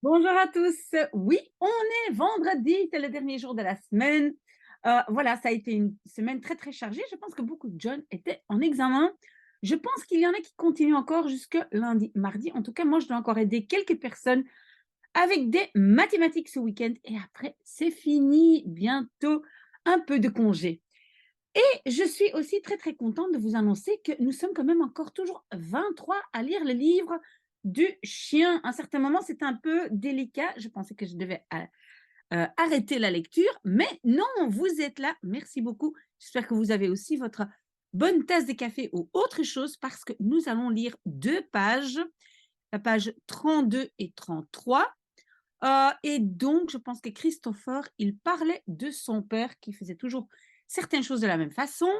Bonjour à tous. Oui, on est vendredi, c'est le dernier jour de la semaine. Voilà, ça a été une semaine très très chargée. Je pense que beaucoup de jeunes étaient en examen. Je pense qu'il y en a qui continuent encore jusque lundi, mardi. En tout cas, moi, je dois encore aider quelques personnes avec des mathématiques ce week-end. Et après, c'est fini. Bientôt, un peu de congé. Et je suis aussi très, très contente de vous annoncer que nous sommes quand même encore toujours 23 à lire le livre du chien. À un certain moment, c'est un peu délicat. Je pensais que je devais arrêter la lecture, mais non, vous êtes là. Merci beaucoup. J'espère que vous avez aussi votre bonne tasse de café ou autre chose parce que nous allons lire deux pages, la page 32 et 33. Et donc, je pense que Christopher, il parlait de son père qui faisait toujours certaines choses de la même façon.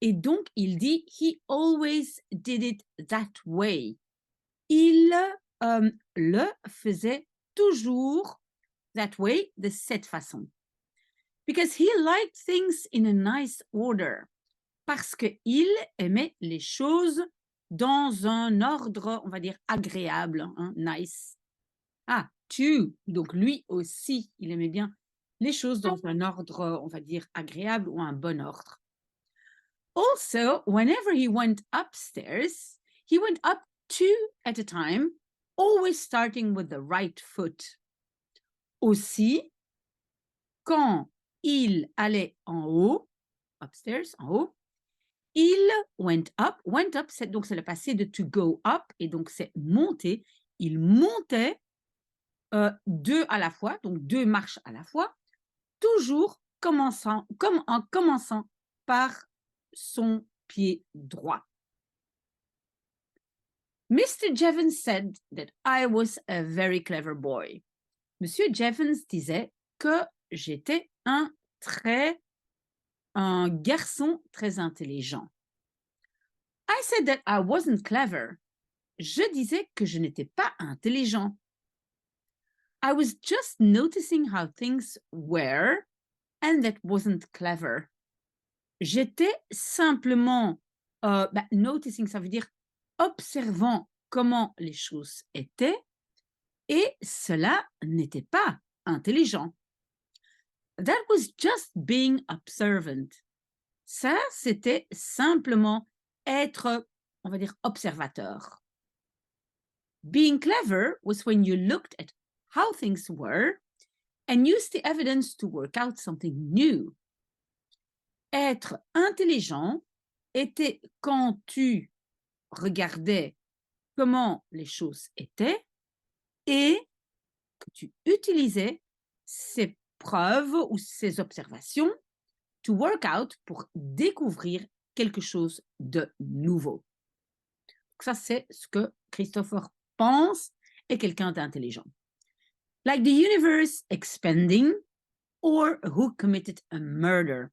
Et donc, il dit, he always did it that way. Il le faisait toujours that way, de cette façon. Because he liked things in a nice order. Parce qu'il aimait les choses dans un ordre, on va dire, agréable, hein, nice. Ah, tu. Donc, lui aussi, il aimait bien les choses dans un ordre, on va dire, agréable ou un bon ordre. Also, whenever he went upstairs, he went up two at a time, always starting with the right foot. Aussi, quand il allait en haut, upstairs, en haut, il went up, donc c'est le passé de to go up, et donc c'est monter. Il montait deux à la fois, donc deux marches à la fois, toujours en commençant par son pied droit. Mr. Jevons said that I was a very clever boy. Monsieur Jevons disait que j'étais un garçon très intelligent. I said that I wasn't clever. Je disais que je n'étais pas intelligent. I was just noticing how things were, and that wasn't clever. J'étais simplement noticing, ça veut dire observant comment les choses étaient, et cela n'était pas intelligent. That was just being observant. Ça, c'était simplement être, on va dire, observateur. Being clever was when you looked at how things were and used the evidence to work out something new. Être intelligent était quand tu regardais comment les choses étaient et que tu utilisais ces preuves ou ces observations to work out pour découvrir quelque chose de nouveau. Donc ça, c'est ce que Christopher pense est quelqu'un d'intelligent. Like the universe expanding or who committed a murder.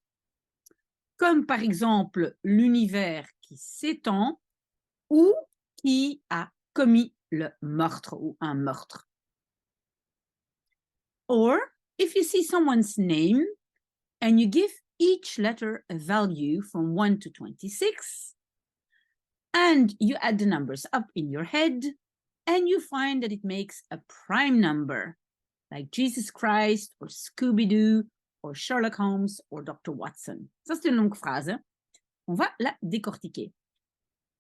Comme par exemple l'univers qui s'étend ou qui a commis le meurtre ou un meurtre. Or if you see someone's name and you give each letter a value from 1 to 26, and you add the numbers up in your head, and you find that it makes a prime number, like Jesus Christ, or Scooby-Doo, or Sherlock Holmes, or Dr. Watson. Ça, c'est une longue phrase. Hein? On va la décortiquer.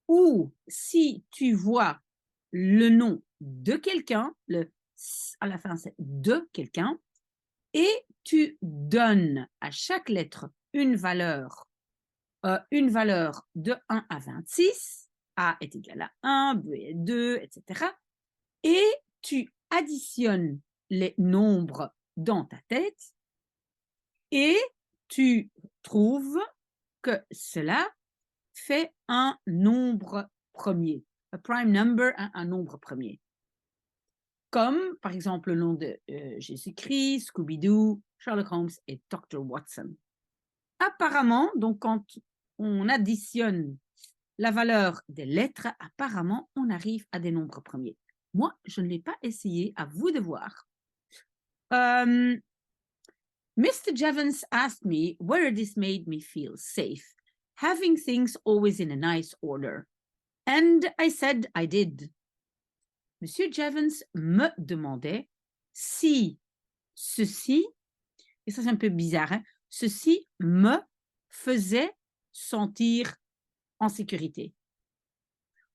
Ou si tu vois le nom de quelqu'un, à la fin, c'est de quelqu'un, et tu donnes à chaque lettre une valeur de 1 à 26, A est égal à 1, B est 2, etc. Et tu additionnes les nombres dans ta tête et tu trouves que cela fait un nombre premier. A prime number, un nombre premier. Comme, par exemple, le nom de Jésus-Christ, Scooby-Doo, Sherlock Holmes et Dr. Watson. Apparemment, donc quand on additionne la valeur des lettres, apparemment, on arrive à des nombres premiers. Moi, je ne l'ai pas essayé, à vous de voir. Mr. Jevons asked me whether this made me feel safe, having things always in a nice order. And I said I did. Monsieur Jevons me demandait si ceci, et ça c'est un peu bizarre, hein, ceci me faisait sentir en sécurité.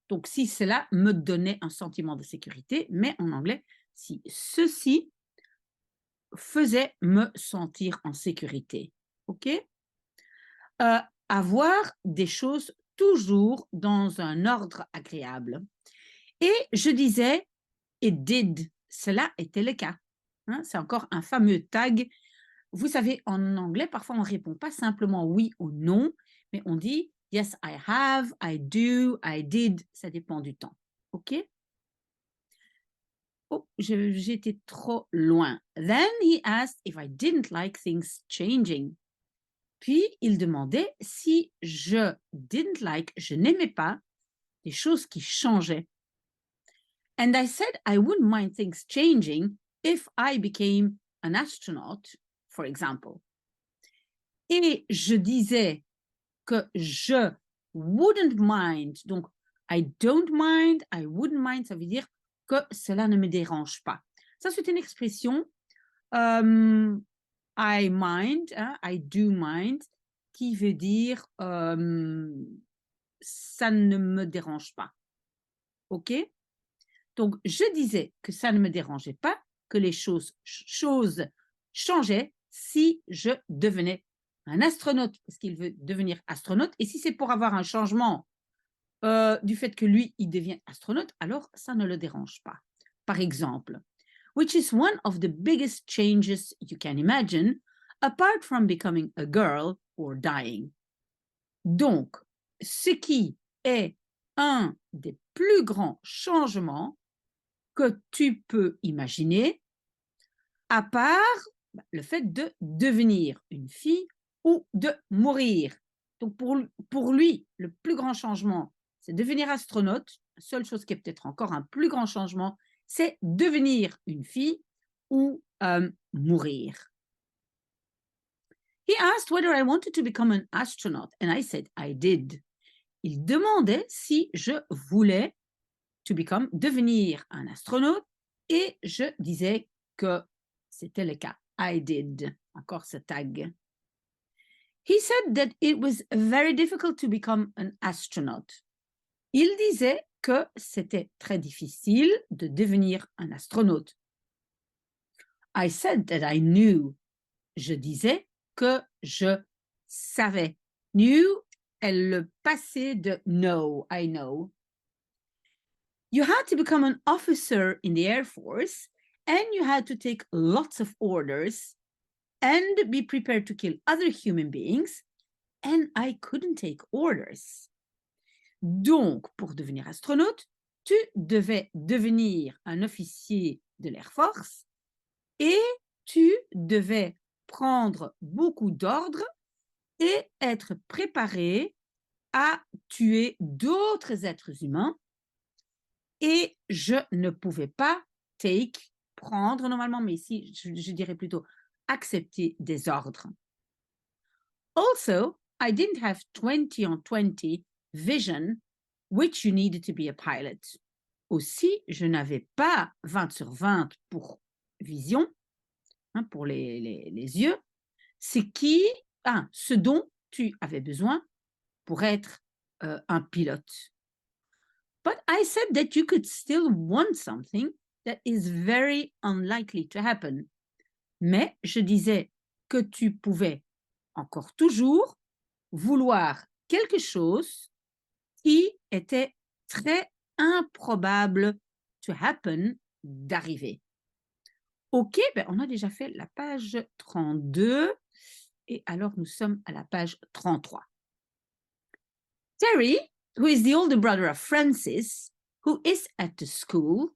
Donc, si cela me donnait un sentiment de sécurité, mais en anglais, si ceci faisait me sentir en sécurité. OK? Avoir des choses toujours dans un ordre agréable. Et je disais, it did. Cela était le cas. Hein, c'est encore un fameux tag. Vous savez, en anglais, parfois on ne répond pas simplement oui ou non, mais on dit yes, I have, I do, I did. Ça dépend du temps. OK? Oh, j'étais trop loin. Then he asked if I didn't like things changing. Puis il demandait si je didn't like, je n'aimais pas les choses qui changeaient. And I said I wouldn't mind things changing if I became an astronaut, for example. Et je disais que je wouldn't mind, donc I don't mind, I wouldn't mind, ça veut dire que cela ne me dérange pas. Ça, c'est une expression I mind, hein, I do mind, qui veut dire ça ne me dérange pas. OK? Donc, je disais que ça ne me dérangeait pas, que les choses changeaient si je devenais un astronaute, parce qu'il veut devenir astronaute. Et si c'est pour avoir un changement du fait que lui, il devient astronaute, alors ça ne le dérange pas. Par exemple, which is one of the biggest changes you can imagine, apart from becoming a girl or dying. Donc, ce qui est un des plus grands changements que tu peux imaginer, à part le fait de devenir une fille ou de mourir. Donc, pour lui, le plus grand changement, c'est devenir astronaute. La seule chose qui est peut-être encore un plus grand changement, c'est devenir une fille ou mourir. He asked whether I wanted to become an astronaut, and I said I did. Il demandait si je voulais devenir un astronaute, et je disais que c'était le cas. I did. Encore ce tag. He said that it was very difficult to become an astronaut. Il disait que c'était très difficile de devenir un astronaute. I said that I knew. Je disais que je savais. Knew est le passé de know, I know. You had to become an officer in the Air Force, and you had to take lots of orders and be prepared to kill other human beings, and I couldn't take orders. Donc, pour devenir astronaute, tu devais devenir un officier de l'Air Force et tu devais prendre beaucoup d'ordres et être préparé à tuer d'autres êtres humains. Et je ne pouvais pas prendre normalement, mais ici, je dirais plutôt accepter des ordres. Also, I didn't have 20 on 20 vision, which you needed to be a pilot. Aussi, je n'avais pas 20 sur 20 pour vision, hein, pour les yeux, ce dont tu avais besoin pour être un pilote. But I said that you could still want something that is very unlikely to happen. Mais je disais que tu pouvais encore toujours vouloir quelque chose qui était très improbable to happen, d'arriver. OK, ben on a déjà fait la page 32 et alors nous sommes à la page 33. Terry, who is the older brother of Francis, who is at the school,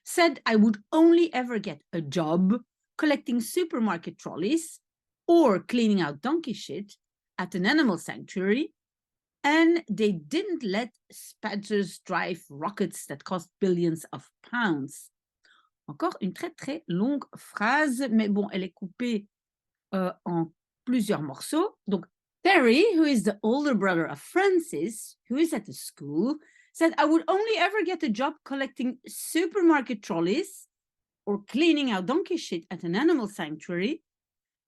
said I would only ever get a job collecting supermarket trolleys or cleaning out donkey shit at an animal sanctuary, and they didn't let Spadgers drive rockets that cost billions of pounds. Encore une très très longue phrase, mais bon, elle est coupée en plusieurs morceaux. Donc, Terry, who is the older brother of Francis, who is at the school, said, I would only ever get a job collecting supermarket trolleys or cleaning out donkey shit at an animal sanctuary.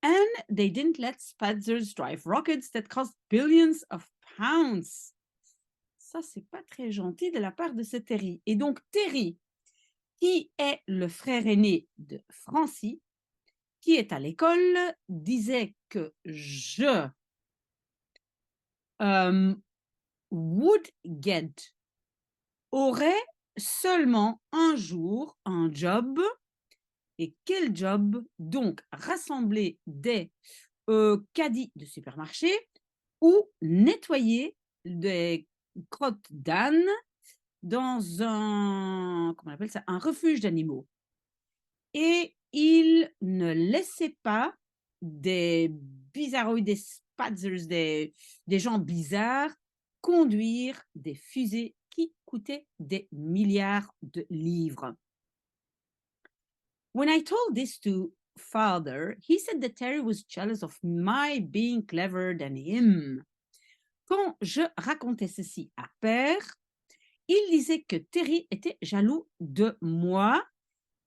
And they didn't let Spazzers drive rockets that cost billions of pounds. Ça, c'est pas très gentil de la part de ce Terry. Et donc, Terry, qui est le frère aîné de Francie, qui est à l'école, disait que je would get, aurait seulement un jour un job. Et quel job? Donc, rassembler des caddies de supermarché ou nettoyer des crottes d'âne dans un, comment on appelle ça, un refuge d'animaux. Et il ne laissait pas des bizarroïdes, des spazzers, des gens bizarres conduire des fusées qui coûtaient des milliards de livres. When I told this to father, he said that Terry was jealous of my being cleverer than him. Quand je racontais ceci à père, il disait que Terry était jaloux de moi,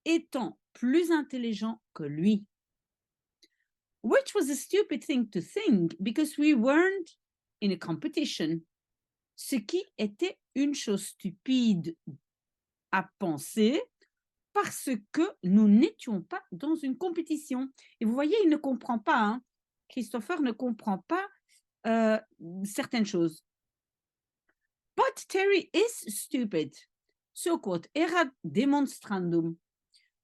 étant plus intelligent que lui. Which was a stupid thing to think because we weren't in a competition. Ce qui était une chose stupide à penser parce que nous n'étions pas dans une compétition. Et vous voyez, il ne comprend pas, hein. Christopher ne comprend pas certaines choses. But Terry is stupid. So quod erat demonstrandum,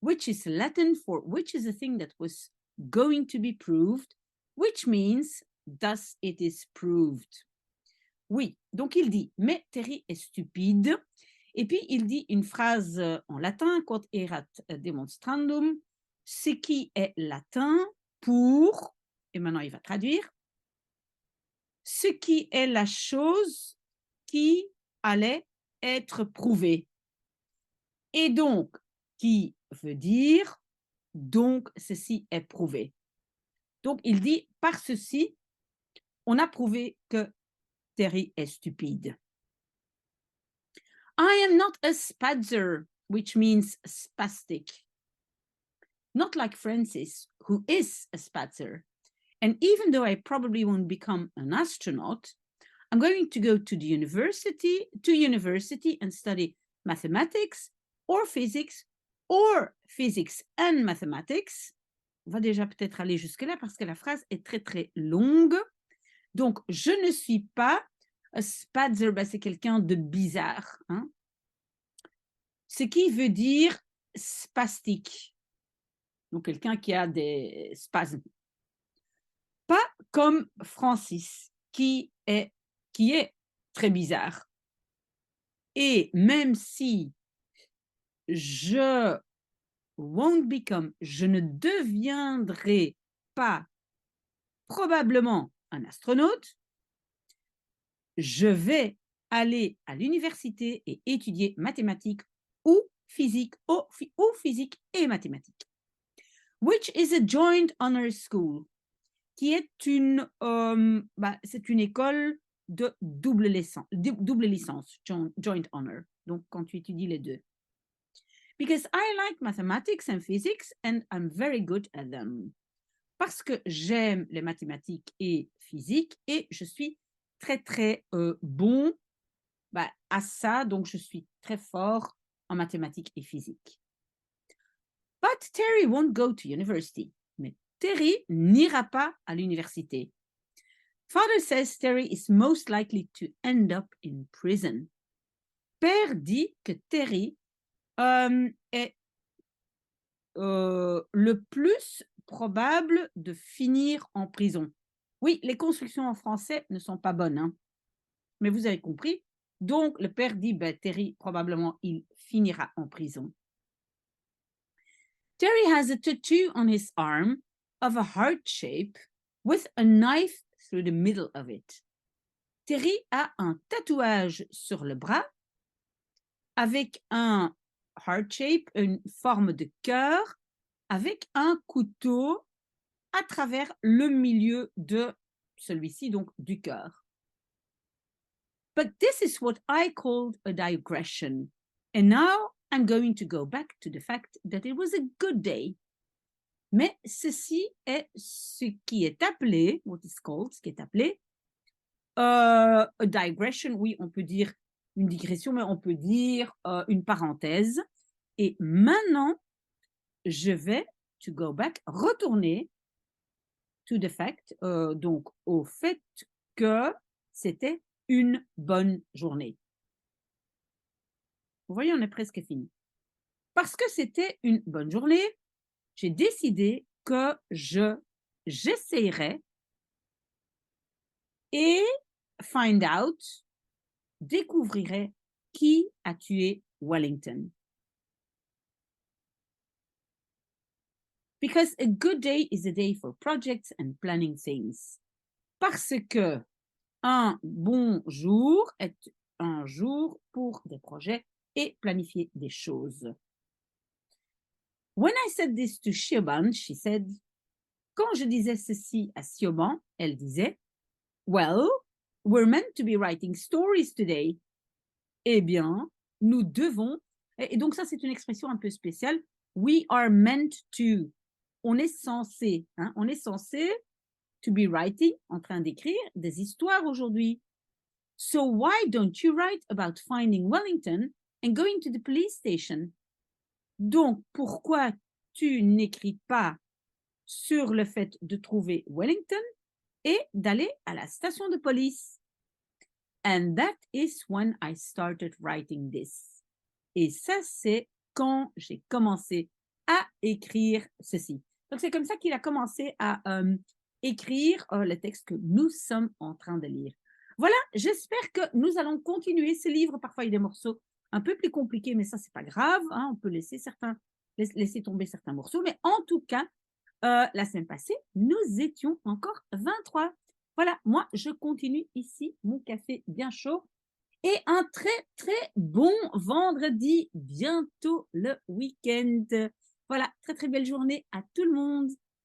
which is Latin for which is a thing that was going to be proved, which means thus it is proved. Oui, donc il dit, mais Terry est stupide. Et puis il dit une phrase en latin, quod erat demonstrandum, ce qui est latin pour, et maintenant il va traduire, ce qui est la chose qui allait être prouvée. Et donc, qui veut dire, donc ceci est prouvé. Donc il dit, par ceci, on a prouvé que Terry est stupide. I am not a spazzer, which means spastic. Not like Francis, who is a spazzer. And even though I probably won't become an astronaut, I'm going to go to university and study mathematics or physics and mathematics. On va déjà peut-être aller jusque-là parce que la phrase est très, très longue. Donc, je ne suis pas spazzer, c'est quelqu'un de bizarre, hein? Ce qui veut dire spastique. Donc, quelqu'un qui a des spasmes. Pas comme Francis, qui est très bizarre. Et même si je ne deviendrai pas probablement un astronaute, je vais aller à l'université et étudier mathématiques ou physique et mathématiques. Which is a joint honor school, qui est c'est une école de double licence, joint honor. Donc, quand tu étudies les deux. Because I like mathematics and physics and I'm very good at them. Parce que j'aime les mathématiques et physique et je suis très, très bon à ça. Donc, je suis très fort en mathématiques et physique. But Terry won't go to university. Mais Terry n'ira pas à l'université. Father says Terry is most likely to end up in prison. Père dit que Terry est le plus probable de finir en prison. Oui, les constructions en français ne sont pas bonnes, hein, mais vous avez compris. Donc, le père dit, Terry, probablement, il finira en prison. Terry has a tattoo on his arm of a heart shape with a knife through the middle of it. Terry a un tatouage sur le bras avec un heart shape, une forme de cœur, avec un couteau à travers le milieu de celui-ci, donc du cœur. But this is what I called a digression. And now I'm going to go back to the fact that it was a good day. Mais ceci est ce qui est appelé, what is called, ce qui est appelé a digression. Oui, on peut dire une digression, mais on peut dire une parenthèse. Et maintenant, je vais, to go back, retourner to the fact, donc au fait que c'était une bonne journée. Vous voyez, on est presque fini. Parce que c'était une bonne journée, j'ai décidé que j'essayerais et find out, découvrirais qui a tué Wellington. Because a good day is a day for projects and planning things. Parce que un bon jour est un jour pour des projets et planifier des choses. When I said this to Siobhan, she said, quand je disais ceci à Siobhan, elle disait, well, we're meant to be writing stories today. Eh bien, nous devons, et donc ça c'est une expression un peu spéciale, we are meant to, on est censé to be writing, en train d'écrire des histoires aujourd'hui. So why don't you write about finding Wellington and going to the police station? Donc, pourquoi tu n'écris pas sur le fait de trouver Wellington et d'aller à la station de police? And that is when I started writing this. Et ça, c'est quand j'ai commencé à écrire ceci. Donc, c'est comme ça qu'il a commencé à écrire le texte que nous sommes en train de lire. Voilà, j'espère que nous allons continuer ce livre. Parfois, il y a des morceaux un peu plus compliqués, mais ça, c'est pas grave. Hein, on peut laisser tomber certains morceaux. Mais en tout cas, la semaine passée, nous étions encore 23. Voilà, moi, je continue ici, mon café bien chaud. Et un très, très bon vendredi, bientôt le week-end. Voilà, très, très belle journée à tout le monde.